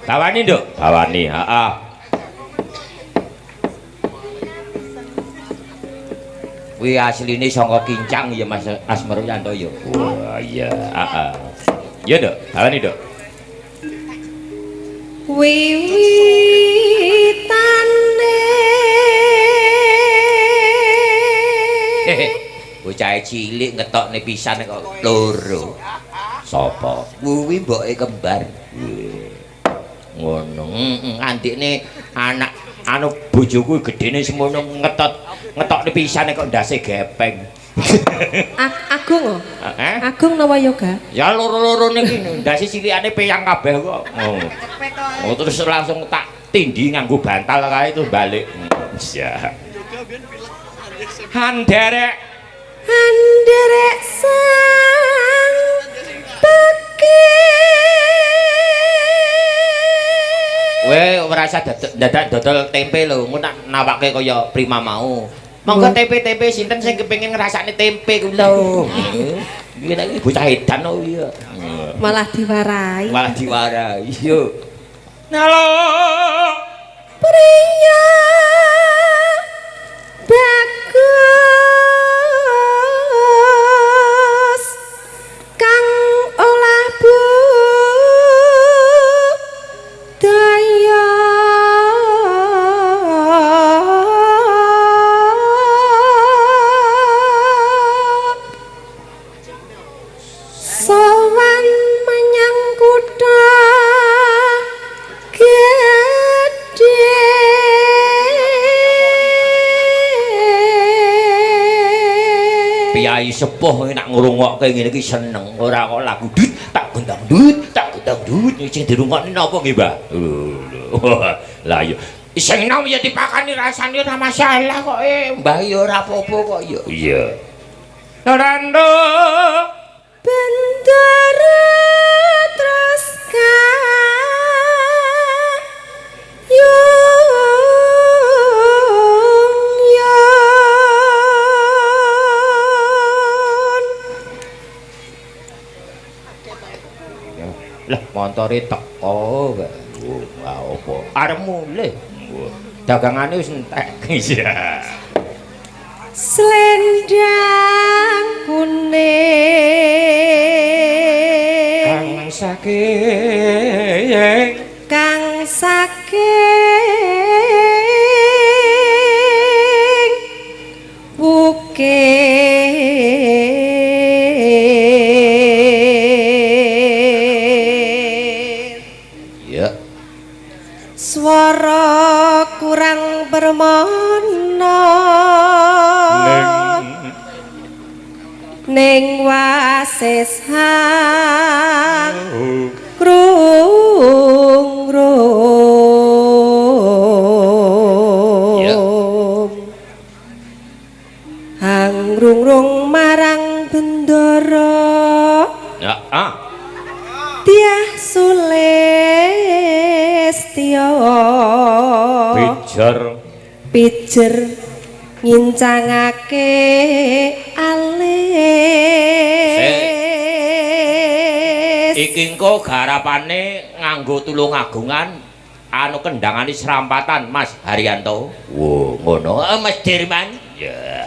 Tawani, Nduk. Tawani, heeh. Kuwi asline saka Kincang ya Mas Asmaryanto ya. Wah, iya, heeh. Ya, Nduk. Tawani, Nduk. Wiwitane bocah cilik ngetokne pisan kok loro. Sapa? Kuwi mboke kembar. Ngono. Andikne anak anu bojoku gedene semono ngetokne pisan kok ndase gepeng. Agung. Agung nawa yoga. Ya loro-lorone iki ndase cilikane peyang kabeh kok. Oh, terus langsung tak tindhi nganggo bantal kae terus balik. Ya. Handerek sang beki. Kowe merasa dadak dodol tempe lho, engko nak nawake kaya prima mau. Monggo tempe-tempe sinten sing kepengin ngrasakne tempe ku lho. Iki nek bocah edan kok iya. Malah diwarai. Malah diwarai. Yo. Halo. Priya bagus kang olah budaya sowan menyang kutha Piyai sepuh nak ngrungokke ngene iki seneng ora kok lagu dut tak gendang dut sing dirungokne napa nggih Mbah lah iya sing nom ya dipakani rasane ora masalah kok Mbah ya ora apa-apa kok ya iya Rando Bendara Traska lah montore teko kok. Wah opo? Arep mulih. Dagangane wis entek. Iya. Slendang kuning Kang saking bukit ya swara kurang bermono ning wasesang krung hangrung marang bendara ya Tiah Sulistya pijer ngincangake alis iki engko garapane nganggo tulung agungan anu kendangane serampatan Mas Haryanto. Wo ngono Mas Dirman. Ya.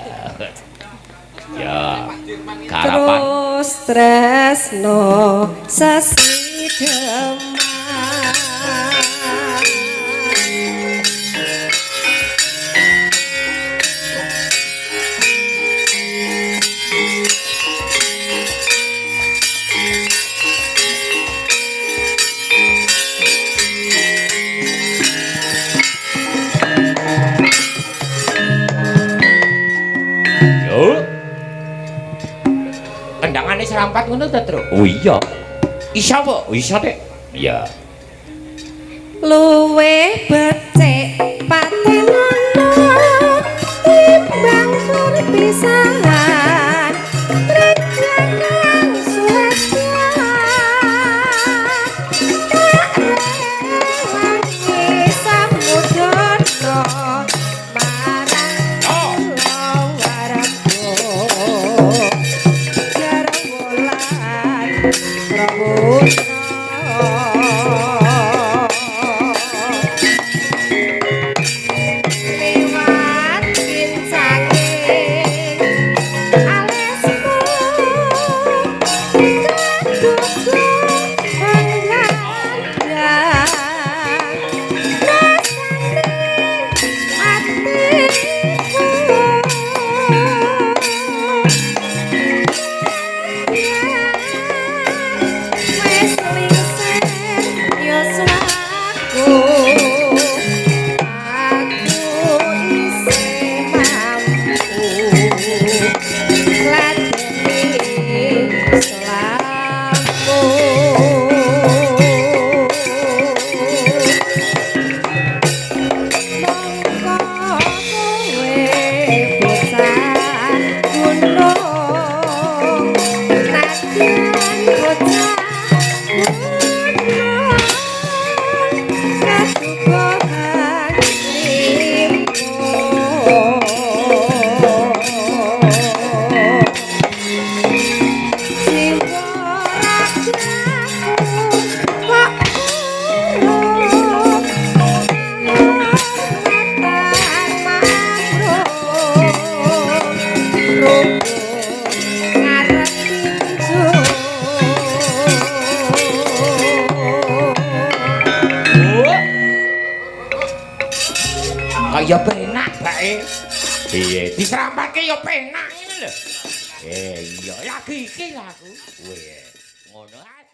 Ya. Garapan terus tresno sesidheman kendangane serampat ngono ta, Tru? Oh iya. Isa apa? Isa, Dek. Iya. luwih becik patenono timbang surpisahan rejangan suwesya rewangi samudana marang lawarapku jarwolan prabu Kaya penak bae. Piye? Diserampatke ya penak ngene lho. Iya, lagi iki lah aku. Weh, ngono ae.